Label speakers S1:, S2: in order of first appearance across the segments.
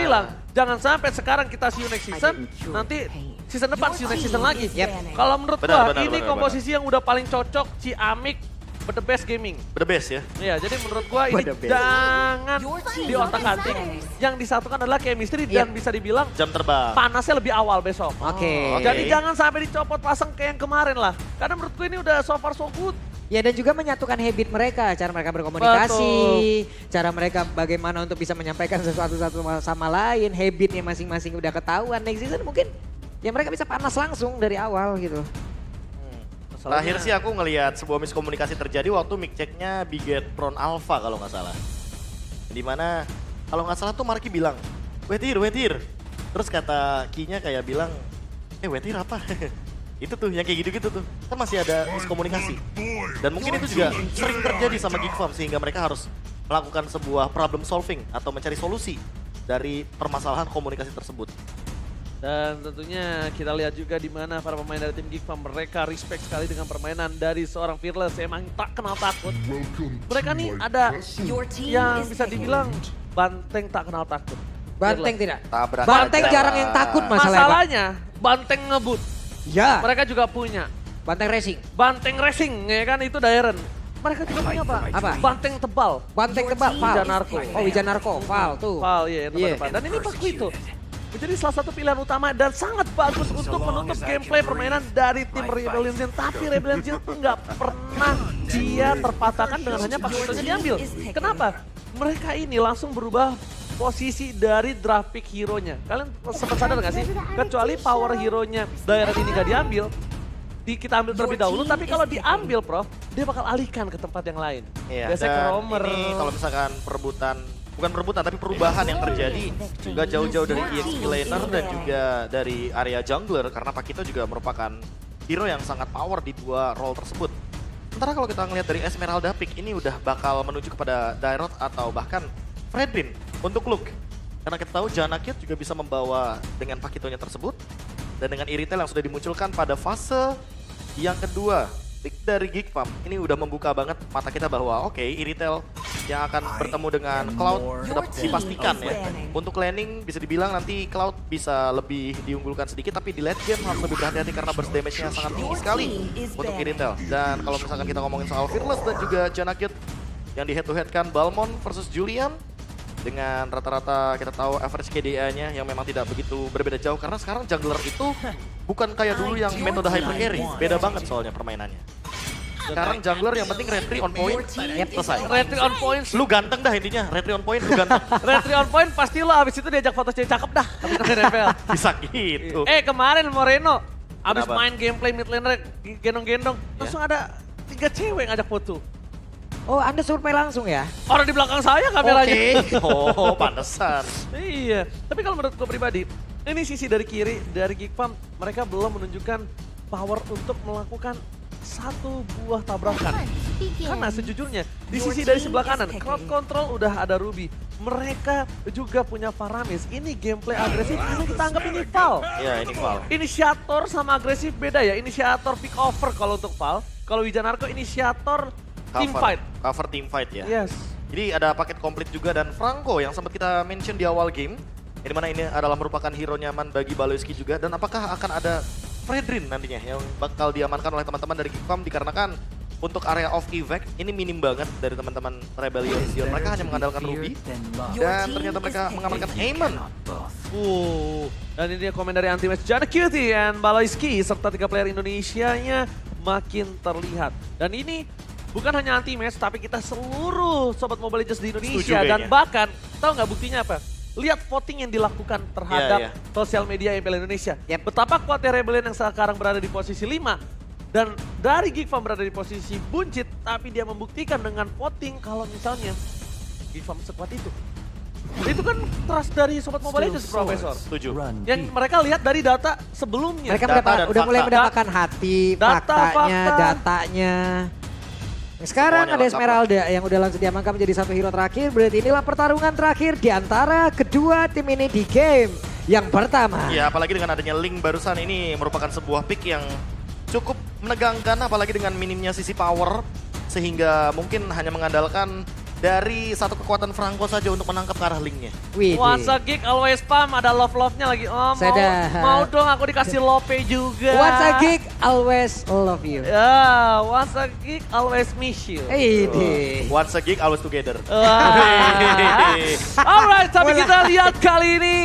S1: bilang, jangan sampai sekarang kita see you next season, nanti season depan see you next season lagi. Kalau menurut gua ini komposisi yang udah paling cocok Ciamik The Best Gaming.
S2: The Best ya?
S1: Iya, jadi menurut gua ini jangan di otak-atik. Yang disatukan adalah chemistry dan bisa dibilang
S2: jam terbang.
S1: Panasnya lebih awal besok.
S3: Oke.
S1: Jadi jangan sampai dicopot pasang kayak yang kemarin lah. Karena menurut gua ini udah so far so good.
S3: Ya dan juga menyatukan habit mereka, cara mereka berkomunikasi, cara mereka bagaimana untuk bisa menyampaikan sesuatu satu sama lain, habitnya masing-masing udah ketahuan. Next season mungkin ya mereka bisa panas langsung dari awal gitu.
S2: Terakhir sih aku ngelihat sebuah miskomunikasi terjadi waktu mic checknya Biget Pron Alpha kalau nggak salah. Dimana kalau nggak salah tuh Marky bilang, wait here. Terus kata Ki-nya kayak bilang, wait here apa? Itu tuh yang kayak gitu-gitu tuh. Kan masih ada miskomunikasi. Dan mungkin itu juga sering terjadi sama Geek Farm sehingga mereka harus melakukan sebuah problem solving atau mencari solusi dari permasalahan komunikasi tersebut.
S1: Dan tentunya kita lihat juga di mana para pemain dari tim Geek Farm mereka respect sekali dengan permainan dari seorang Fearless, emang tak kenal takut. Mereka nih ada yang bisa dibilang banteng tak kenal takut.
S3: Banteng tidak?
S2: Tabrak
S3: Banteng
S2: aja.
S3: jarang yang takut
S1: Masalahnya banteng ngebut.
S3: Ya.
S1: Mereka juga punya
S3: Banteng racing.
S1: banteng racing ya kan, itu Dairen. Mereka juga punya
S3: Apa?
S1: banteng tebal.
S3: Banteng tebal, Val.
S1: Wijanarko.
S3: Oh Wijanarko, Val tuh.
S1: Val iya yang depan. Dan ini Paku itu menjadi salah satu pilihan utama dan sangat bagus untuk menutup gameplay permainan dari tim Rebellion Zen. Tapi Rebellion Zen tuh nggak pernah dia terpatahkan dengan hanya Paku itu diambil. Kenapa? Mereka ini langsung berubah posisi dari draft pick hero-nya. Kalian sempat sadar nggak sih? Kecuali power hero-nya Dairen ini nggak diambil, kita ambil terlebih dahulu, tapi kalau diambil Prof, dia bakal alihkan ke tempat yang lain.
S2: Iya,
S1: Biasanya ke roamer.
S2: ini kalau misalkan bukan perebutan tapi perubahan yang terjadi juga jauh-jauh dari EXP laner dan juga dari area jungler karena Pakito juga merupakan hero yang sangat power di dua role tersebut. Sementara kalau kita ngelihat dari Esmeralda pick ini udah bakal menuju kepada Dairot atau bahkan Fredrin untuk look. Karena kita tahu Janakit juga bisa membawa dengan Pakitonya tersebut dan dengan Iritel yang sudah dimunculkan pada fase yang kedua. Pick dari Geek Farm ini udah membuka banget mata kita bahwa oke, Iritel yang akan bertemu dengan Cloud sudah dipastikan ya. Untuk laning bisa dibilang nanti Cloud bisa lebih diunggulkan sedikit, tapi di late game harus lebih berhati-hati karena burst damage-nya sangat tinggi sekali untuk Iritel. Dan kalau misalkan kita ngomongin soal Fearless dan juga Janakit yang di head to head kan Balmond versus Julian dengan rata-rata kita tahu average KDA-nya yang memang tidak begitu berbeda jauh karena sekarang jungler itu bukan kayak dulu yang metode hyper carry, beda banget soalnya permainannya. Sekarang jungler yang penting retry on point, selesai.
S1: Retry on point.
S2: Lu ganteng dah intinya, retry on point lu ganteng.
S1: Retry on point pasti lo abis itu diajak foto cewek cakep dah. Abis main NFL.
S2: Bisa gitu.
S1: Kemarin Moreno abis
S2: Kenapa?
S1: main gameplay mid laner gendong-gendong, langsung ada 3 cewek yang ngajak foto.
S3: Oh Anda survei langsung ya?
S1: Orang di belakang saya kameranya.
S2: Oh, pantesan.
S1: Iya, tapi kalau menurut gue pribadi, ini sisi dari kiri, dari Geek Farm, mereka belum menunjukkan power untuk melakukan satu buah tabrakan. Karena sejujurnya, di sisi dari sebelah kanan, crowd control udah ada Ruby. Mereka juga punya Faramis. Ini gameplay agresif, ini kita anggap ini Val.
S2: Iya, ini Val.
S1: Inisiator sama agresif beda ya, inisiator pick over kalau untuk Val. Kalau Wijanarko inisiator team fight.
S2: Cover team fight ya.
S1: Yes.
S2: Jadi ada paket komplit juga dan Franco yang sempat kita mention di awal game. Di mana ini adalah merupakan hero nyaman bagi Baloyski juga. Dan apakah akan ada Fredrin nantinya yang bakal diamankan oleh teman-teman dari Geek Farm dikarenakan untuk area of evac ini minim banget dari teman-teman Rebellion. Mereka hanya mengandalkan Ruby dan ternyata mereka mengamankan Aemon.
S1: Dan ini dia komen dari Anti-Match Janakit and Baloyski serta 3 player Indonesianya makin terlihat. Dan ini bukan hanya Anti-Match tapi kita seluruh sobat Mobile Legends di Indonesia dan bahkan tahu nggak buktinya apa? Lihat voting yang dilakukan terhadap sosial media MPL Indonesia. Betapa kuatnya Rebellion yang sekarang berada di posisi 5 dan dari Geek Farm berada di posisi buncit, tapi dia membuktikan dengan voting kalau misalnya Geek Farm sekuat itu. Itu kan trust dari sobat Mobile Legends, Profesor.
S2: Setuju.
S1: Yang mereka lihat dari data sebelumnya.
S3: Mereka udah mulai mendapatkan hati, datanya. Sekarang ada Esmeralda yang udah langsung diamankan menjadi satu hero terakhir. Berarti inilah pertarungan terakhir di antara kedua tim ini di game yang pertama.
S2: Ya, apalagi dengan adanya Link barusan ini merupakan sebuah pick yang cukup menegangkan, apalagi dengan minimnya sisi power. Sehingga mungkin hanya mengandalkan dari satu kekuatan Franco saja untuk menangkap ke arah linknya.
S3: Widih.
S1: Once a gig, always spam, ada love-love-nya lagi. Oh,
S3: Sedap.
S1: mau dong aku dikasih lope juga.
S3: Once a gig, always love you.
S1: Ya, once a gig, always miss you.
S3: Widih.
S2: Once a gig, always together.
S1: Alright, tapi kita lihat kali ini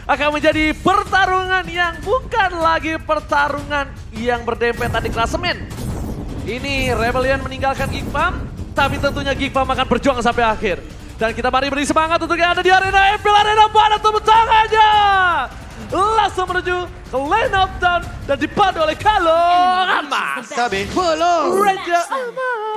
S1: akan menjadi pertarungan yang bukan lagi pertarungan yang berdempet tadi klasemen. Ini Rebellion meninggalkan Geekfam, tapi tentunya Geekfam akan berjuang sampai akhir. Dan kita mari beri semangat untuk yang ada di arena MPL Arena, mana tepuk tangannya. Langsung menuju ke Lane of Dawn dan dipadu oleh Kalong Amas.
S2: KB.
S3: Follow.
S1: Raja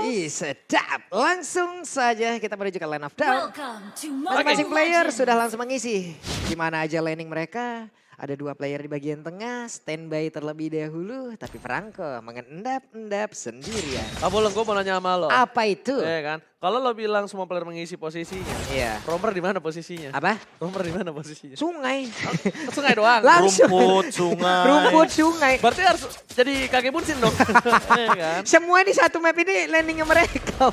S3: Ih, sedap. Langsung saja kita menuju ke Lane of Dawn.
S4: Welcome to
S3: Masing-masing
S4: Mobile
S3: player
S4: Legends.
S3: sudah langsung mengisi. Gimana aja laning mereka. Ada 2 player di bagian tengah, standby terlebih dahulu. Tapi Franco mengendap-endap sendirian.
S1: Bolong, gue mau nanya sama lo.
S3: Apa itu?
S1: Iya kan? Kalau lo bilang semua player mengisi posisinya,
S3: Iya.
S1: Romer di mana posisinya?
S3: Apa?
S1: Romer di mana posisinya?
S3: Sungai.
S1: Sungai doang.
S3: Langsung.
S2: Rumput, sungai.
S3: Rumput sungai.
S1: Berarti harus jadi kakek bunsin dong. Iya kan?
S3: Semua di satu map ini landingnya mereka.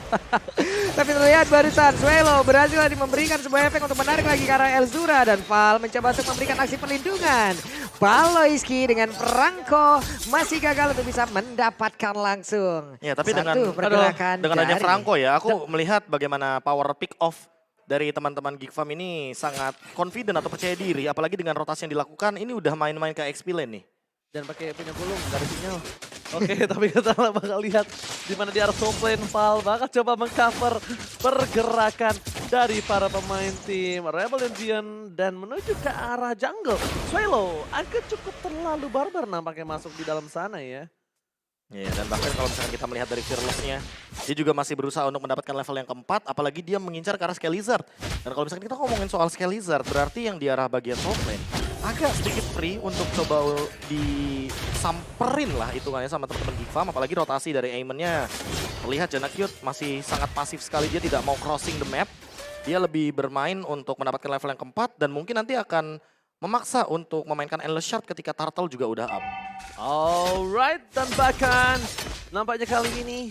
S3: Tapi terlihat barusan Swelo berhasil memberikan sebuah efek untuk menarik lagi ke arah Elzura. Dan Val mencoba untuk memberikan aksi perlindungan. Baloiski dengan Franco masih gagal untuk bisa mendapatkan langsung.
S2: Ya, tapi
S3: satu pergerakan
S2: dengan adanya
S3: dari-
S2: Franco ya, aku melihat bagaimana power pick off dari teman-teman Geekfam ini sangat confident atau percaya diri. Apalagi dengan rotasi yang dilakukan, ini udah main-main ke XP lane nih.
S1: Dan pakai punya gulung, gak ada sinyal. Oke, tapi kita bakal lihat di mana di arah top lane Val bakal coba mengcover pergerakan dari para pemain tim Rebellion dan menuju ke arah jungle. Swelo agak cukup terlalu barbar nampaknya masuk di dalam sana ya.
S2: Ya, dan bahkan kalau misalkan kita melihat dari Fearless-nya, dia juga masih berusaha untuk mendapatkan level yang keempat, apalagi dia mengincar ke arah Scalizard. Dan kalau misalkan kita ngomongin soal Scalizard, berarti yang di arah bagian top lane agak sedikit free untuk coba disamperin lah hitungannya sama teman-teman Geekfam, apalagi rotasi dari Aimon-nya. Terlihat Janacute masih sangat pasif sekali, dia tidak mau crossing the map. Dia lebih bermain untuk mendapatkan level yang keempat dan mungkin nanti akan memaksa untuk memainkan Endless Shard ketika Turtle juga udah up.
S1: Alright, dan bahkan nampaknya kali ini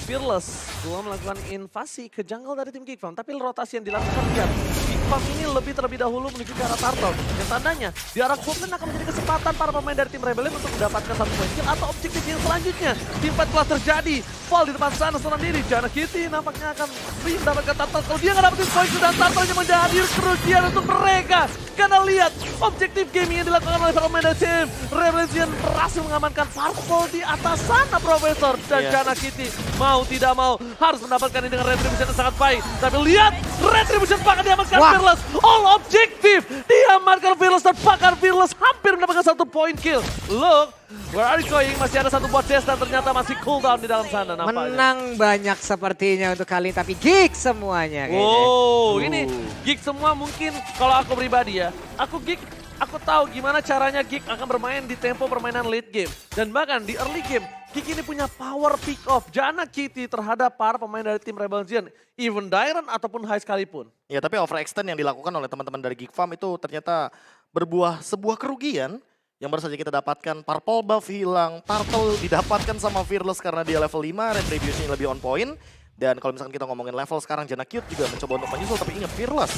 S1: Fearless belum melakukan invasi ke jungle dari tim Geekfam. Tapi rotasi yang dilakukan lihat, Geekfam ini lebih terlebih dahulu menuju ke arah Turtle. Yang tandanya di arah Goblin akan menjadi kesempatan para pemain dari tim Rebellion untuk mendapatkan satu poin kill atau objektif yang selanjutnya. Tim fight telah terjadi, Fall di depan sana seorang diri. Janacute nampaknya akan free mendapatkan Turtle. Kalau dia nggak dapetin poin dan Turtle-nya menjadi kerugian untuk mereka. Karena lihat objektif gaming yang dilakukan oleh para pemain dari tim Rebellion berhasil mengamankan Purple di atas sana, Profesor. Dan Janacute mau tidak mau harus mendapatkan ini dengan retribution yang sangat baik. Tapi lihat retribution bahkan diamankan Fearless. All objektif diamankan Fearless dan bahkan Fearless hampir mendapatkan satu poin kill. Look, where are you going? Masih ada satu buat chest dan ternyata masih cooldown di dalam sana nampaknya.
S3: Menang banyak sepertinya untuk kali ini, tapi geek semuanya kayaknya.
S1: Wow, ini Geek semua mungkin kalau aku pribadi ya, aku Geek, aku tahu gimana caranya Geek akan bermain di tempo permainan late game. Dan bahkan di early game, Geek ini punya power pick off Janacute terhadap para pemain dari tim Rebellion, even Dairon ataupun High sekalipun.
S2: Ya, tapi overextend yang dilakukan oleh teman-teman dari Geekfam itu ternyata sebuah kerugian yang baru saja kita dapatkan. Purple buff hilang, Turtle didapatkan sama Fearless karena dia level 5, retribution lebih on point. Dan kalau misalkan kita ngomongin level sekarang, Janacute juga mencoba untuk menyusul, tapi ingat Fearless,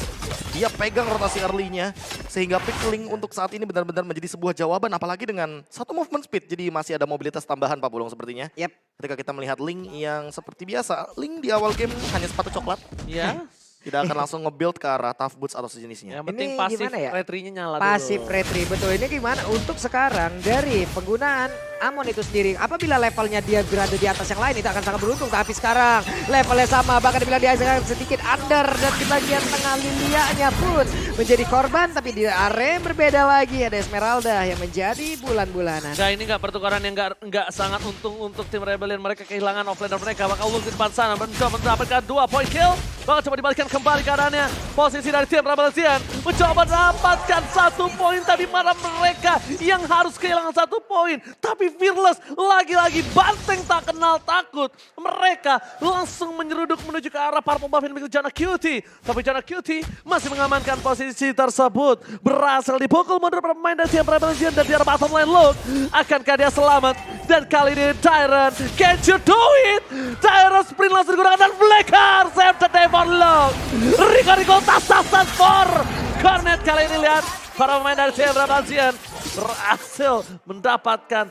S2: dia pegang rotasi early-nya sehingga pickling untuk saat ini benar-benar menjadi sebuah jawaban, apalagi dengan satu movement speed, jadi masih ada mobilitas tambahan Pak Bulung sepertinya.
S3: Yep.
S2: Ketika kita melihat Link yang seperti biasa, Link di awal game hanya sepatu coklat.
S1: Ya.
S2: Tidak akan langsung nge-build ke arah tough boots atau sejenisnya.
S1: Yang penting
S3: Ini
S1: pasif
S3: gimana ya?
S1: retry-nya nyala
S3: Pasif
S1: dulu.
S3: retry, betul. Ini gimana untuk sekarang dari penggunaan Amon itu sendiri. Apabila levelnya dia berada di atas yang lain itu akan sangat beruntung. Tapi sekarang levelnya sama, bahkan dibilang dia sedikit under. Dan di bagian tengah Lilia-nya pun menjadi korban. Tapi di area berbeda lagi ada Esmeralda yang menjadi bulan-bulanan.
S1: Nah, ini nggak pertukaran yang nggak sangat untung untuk tim Rebellion. Mereka kehilangan offlaner mereka. Bakal ulti di depan sana mencoba mendapatkan 2 point kill. Bakal coba dibalikan kembali keadaannya. Posisi dari tim Rebellion mencoba mendapatkan 1 poin. Tapi mana mereka yang harus kehilangan 1 poin. Tapi Fearless lagi-lagi banteng tak kenal takut. Mereka langsung menyeruduk menuju ke arah para pembuff yang dimiliki Janacute. Tapi Janacute masih mengamankan posisi tersebut. Berhasil dipukul mundur pemain dari tim Rebellion dan di arah bottom lane. Look, akankah dia selamat? Dan kali ini Tyrant, can you do it? Tyrant sprint langsung digunakan dan Blackheart save the day for long. Rico tas-tasan for Cornet. Kali ini lihat para pemain dari CM Rabazian berhasil mendapatkan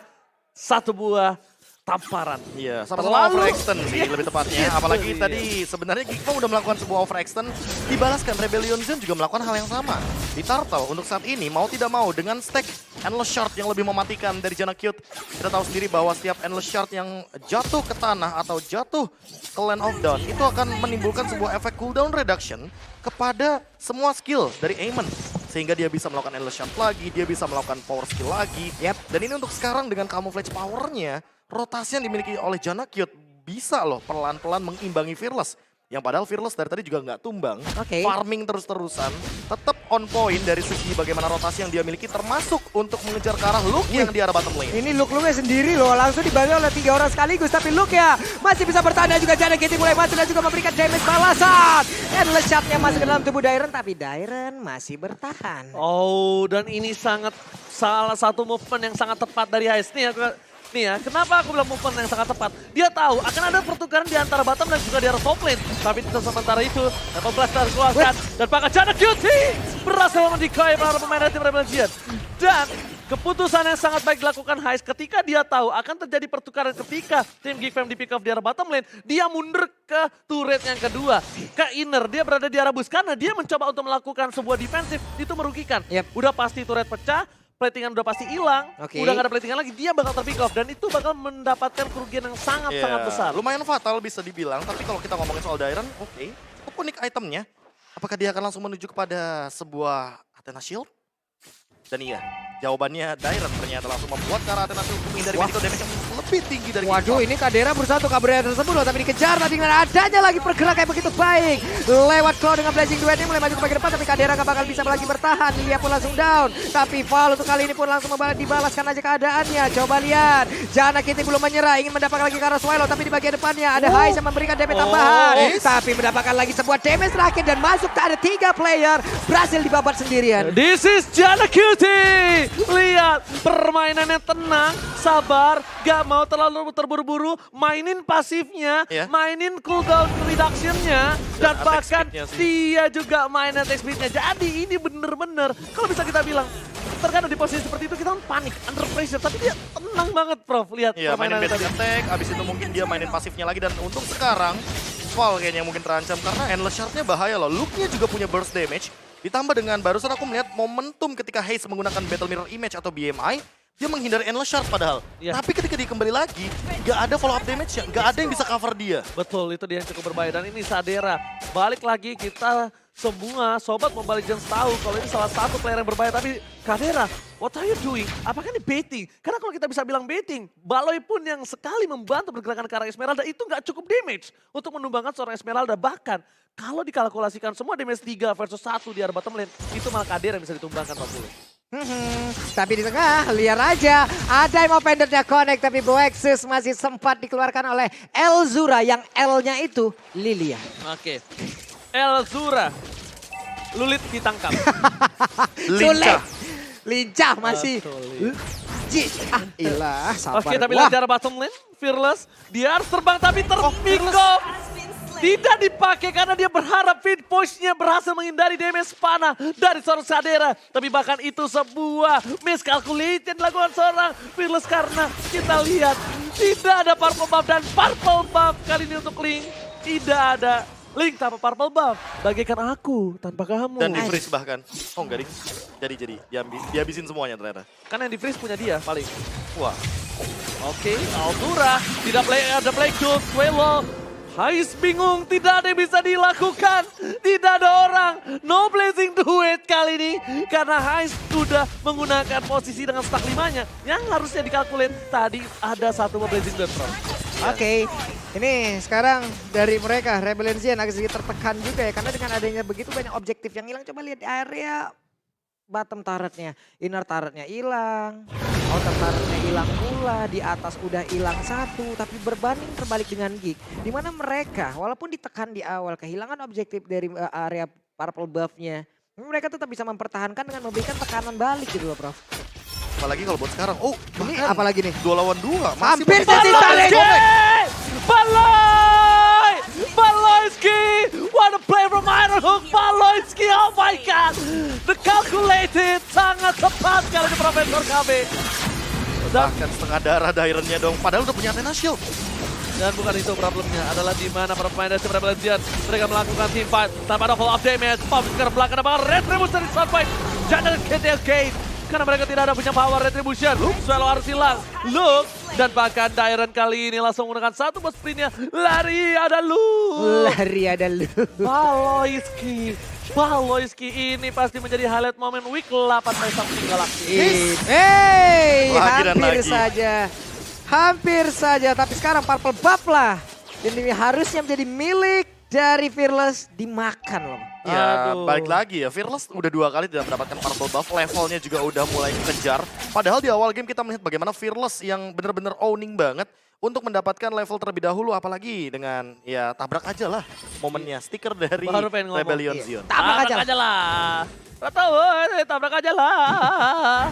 S1: satu buah tamparan.
S2: Iya, sama-sama overextend sih lebih tepatnya. Apalagi tadi sebenarnya Geekmo udah melakukan sebuah overextend, dibalaskan Rebellion Zen juga melakukan hal yang sama. Di Turtle untuk saat ini mau tidak mau dengan stack Endless Shard yang lebih mematikan dari Janna Cute. Kita tahu sendiri bahwa setiap Endless Shard yang jatuh ke tanah atau jatuh ke Land of Dawn itu akan menimbulkan sebuah efek cooldown reduction kepada semua skill dari Aemon. Sehingga dia bisa melakukan Endless Shard lagi, dia bisa melakukan power skill lagi. Dan ini untuk sekarang dengan camouflage powernya, rotasi yang dimiliki oleh Janna Cute bisa loh pelan-pelan mengimbangi Fearless. Yang padahal Fearless dari tadi juga nggak tumbang. Farming terus-terusan, tetap on point dari segi bagaimana rotasi yang dia miliki termasuk untuk mengejar ke arah Luke yang di arah bottom lane.
S3: Ini Luke-nya sendiri loh, langsung dibantu oleh 3 orang sekaligus. Tapi Luke ya masih bisa bertahan dan juga Janna Cute mulai masuk dan juga memberikan damage balasan. Endless Shot-nya masuk ke dalam tubuh Dairon, tapi Dairon masih bertahan.
S1: Oh, dan ini salah satu movement yang sangat tepat dari Heist nih ya. Nih ya, kenapa aku bilang movement yang sangat tepat? Dia tahu akan ada pertukaran di antara bottom dan juga di arah top lane. Tapi sementara itu, Level Blaster keluarkan. Dan pakai Janna Cute berhasil mendikoy para pemain dari tim Rebellion. Dan keputusan yang sangat baik dilakukan Heist ketika dia tahu akan terjadi pertukaran ketika tim Geek Fam di pick off di arah bottom lane. Dia mundur ke turret yang kedua, ke inner. Dia berada di arah bus karena dia mencoba untuk melakukan sebuah defensif. Itu merugikan. Udah pasti turret pecah. Platingan udah pasti hilang, udah gak ada platingan lagi, dia bakal terpick off dan itu bakal mendapatkan kerugian yang sangat-sangat besar.
S2: Lumayan fatal bisa dibilang, tapi kalau kita ngomongin soal Dairon, cukup unik itemnya. Apakah dia akan langsung menuju kepada sebuah Athena Shield? Dan iya, jawabannya Dairon ternyata langsung membuat ke arah Athena Shield untuk menghindari medical damage yang lebih tinggi dari
S3: Waduh, ini Kadera berusaha untuk kabur tersebut loh, tapi dikejar tadi dengan adanya lagi pergerakan yang begitu baik. Lewat Claw dengan Blazing Duet ini mulai maju ke bagian depan, tapi Kadera gak bakal bisa lagi bertahan. Lilia pun langsung down, tapi Val untuk kali ini pun langsung dibalaskan aja keadaannya. Coba lihat, Janna Cute belum menyerah, ingin mendapatkan lagi ke arah Swallow, tapi di bagian depannya ada Heist yang memberikan damage tambahan. Tapi mendapatkan lagi sebuah damage terakhir dan masuk tak ada 3 player, berhasil dibabat sendirian.
S1: This is Janna Cute. Lihat, permainannya tenang, sabar, gak mau terlalu terburu-buru, mainin pasifnya, mainin cooldown reduction-nya, dan bahkan dia juga main attack speed-nya. Jadi ini bener-bener, kalau bisa kita bilang, terkadang di posisi seperti itu kita panik, under pressure, tapi dia tenang banget Prof. Lihat
S2: mainin
S1: permainan
S2: basic attack, abis itu mungkin dia mainin pasifnya lagi, dan untuk sekarang, Val kayaknya mungkin terancam karena Endless Shard-nya bahaya loh. Luke-nya juga punya burst damage. Ditambah dengan barusan aku melihat momentum ketika Heist menggunakan Battle Mirror Image atau BMI. Dia menghindari Endless Shard padahal. Tapi ketika dia kembali lagi, gak ada follow up damage-nya. Gak ada yang bisa cover dia.
S1: Betul, itu dia yang cukup berbahaya. Dan ini Sadera. Balik lagi kita semua sobat Mobile Legends tahu kalau ini salah satu player yang berbahaya. Tapi Kadera, what are you doing? Apakah ini baiting? Karena kalau kita bisa bilang baiting, Baloi pun yang sekali membantu pergerakan ke arah Esmeralda itu nggak cukup damage untuk menumbangkan seorang Esmeralda. Bahkan kalau dikalkulasikan semua damage 3 versus 1 di arah bottom lane, itu malah Kadera yang bisa ditumbangkan 40.
S3: Tapi di tengah, liar aja. Ada yang mau pendetnya connect, tapi Boexus masih sempat dikeluarkan oleh Elzura yang L-nya itu Lilia.
S1: Oke. Elzura. Lulit ditangkap.
S3: Lincah masih. Ilah, sabar.
S1: Oke, tapi lihat arah bottom lane. Fearless. Dia harus terbang tapi terpick off. Tidak dipakai karena dia berharap feed push-nya berhasil menghindari damage panah dari seorang Sadera. Tapi bahkan itu sebuah miscalculation dilakukan seorang Fearless karena kita lihat tidak ada purple buff dan purple buff kali ini untuk Link. Tidak ada Link tanpa purple buff. Bagaikan aku tanpa kamu.
S2: Dan di-freeze bahkan. Oh enggak ding. Jadi dihabisin semuanya ternyata.
S1: Karena yang di-freeze punya dia paling.
S2: Wah.
S1: Oke, Altura tidak ada play to Swallow. Heist bingung, tidak ada yang bisa dilakukan. Tidak ada orang. No Blazing Duet kali ini. Karena Heist sudah menggunakan posisi dengan stack 5-nya. Yang harusnya dikalkulate tadi ada satu Blazing Duet.
S3: Oke, ini sekarang dari mereka, Rebellion Zen agak sedikit tertekan juga ya. Karena dengan adanya begitu banyak objektif yang hilang. Coba lihat di area bottom turretnya, inner turretnya hilang, outer turretnya hilang pula, di atas udah hilang satu, tapi berbanding terbalik dengan Geek. Dimana mereka walaupun ditekan di awal, kehilangan objektif dari area purple buff-nya, mereka tetap bisa mempertahankan dengan memberikan tekanan balik gitu loh Prof.
S2: apalagi kalau buat sekarang. Oh,
S3: Ini
S2: bahkan
S3: apalagi nih?
S2: 2 lawan 2.
S3: Hampir tersisa lagi.
S1: Baloyski! What a play from Ironhook! Baloyski, oh my god! The calculated, sangat tepat kali ini Profesor KB.
S2: Bahkan setengah darah Dairon-nya dong, padahal udah punya Athena Shield.
S1: Dan bukan itu problemnya, adalah di mana para pemain dari Rebel Legend mereka melakukan team fight tanpa ada fall of damage. Pop sekarang belakang apakah Retribution dari Sunfight jangan KTL Gate karena mereka tidak ada punya power Retribution. Swallow harus hilang. Look dan bahkan Dairon kali ini langsung menggunakan satu bus sprintnya. Lari ada lu. Baloyski ini pasti menjadi highlight momen week 8 by Samsung Galaxy.
S3: Hampir saja, tapi sekarang Purple Buff lah. Dan ini harusnya menjadi milik dari Fearless, dimakan loh.
S2: Ya, balik lagi ya. Fearless udah 2 kali tidak mendapatkan purple buff, levelnya juga udah mulai kejar. Padahal di awal game kita melihat bagaimana Fearless yang benar-benar owning banget untuk mendapatkan level terlebih dahulu, apalagi dengan ya tabrak aja lah momennya. Stiker dari Rebellion Zion.
S1: Tabrak aja lah. Tabrak aja lah.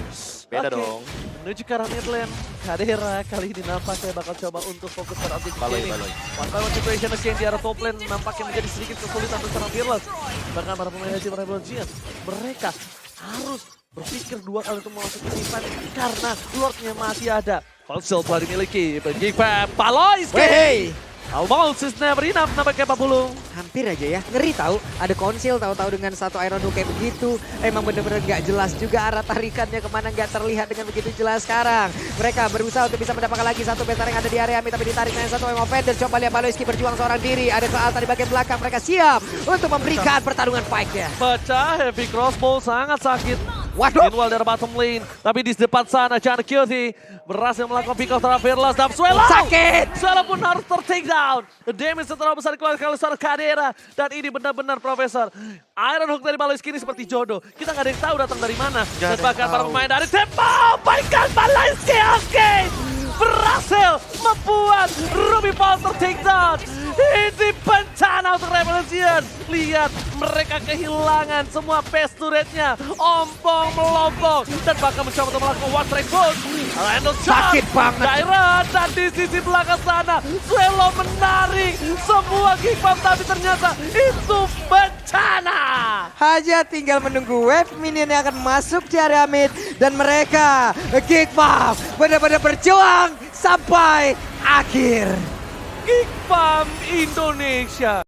S2: Beda dong.
S1: Menuju ke arah mid lane, Kadera kali ini nampaknya bakal coba untuk fokus pada objektif ini. One situation again di arah top lane nampaknya menjadi sedikit kesulitan untuk seorang Fearless. Bahkan para pemain dari Rebel Legend, mereka harus berpikir 2 kali untuk memasuki event karena Lordnya masih ada. Falsel telah dimiliki, Gigpam, Baloyski! Almost is never enough, nampaknya 40.
S3: Hampir aja ya, ngeri tahu. Ada konsil tahu-tahu dengan satu Iron Hook kayak begitu. Emang bener-bener gak jelas juga arah tarikannya kemana, gak terlihat dengan begitu jelas sekarang. Mereka berusaha untuk bisa mendapatkan lagi satu besar yang ada di area mid, tapi ditarik dengan satu Emo Fender. Coba lihat Baloyski berjuang seorang diri. Ada ke Alta di bagian belakang, mereka siap untuk memberikan pertarungan fight-nya.
S1: Pecah, heavy crossbow sangat sakit.
S3: Waduh.
S1: Meanwhile dari bottom lane, tapi di depan sana John Cutie berhasil melakukan pick off terhadap Fearless dan Swallow.
S3: Sakit!
S1: Swallow pun harus ter-take down. The damage terlalu besar dikeluarkan oleh seorang Kadera. Dan ini benar-benar Profesor. Iron Hook dari Baloyski ini seperti jodoh. Kita nggak ada yang tahu datang dari mana. Dan bahkan para pemain dari Tempo. Baikkan Baloyski, oke. Berhasil membuat Ruby Polter take down. Ini bencana untuk Rebel Legend. Lihat, mereka kehilangan semua base turretnya. Ompong melompong. Dan bahkan mencoba untuk melakukan one strike push. Randall
S3: Sakit banget.
S1: Dairon dan di sisi belakang sana. Swallow menarik semua kickbomb. Tapi ternyata itu bencana.
S3: Hanya tinggal menunggu wave minion yang akan masuk di area mid. Dan mereka, Gigpam, benar-benar berjuang sampai akhir.
S1: Kickbomb Indonesia.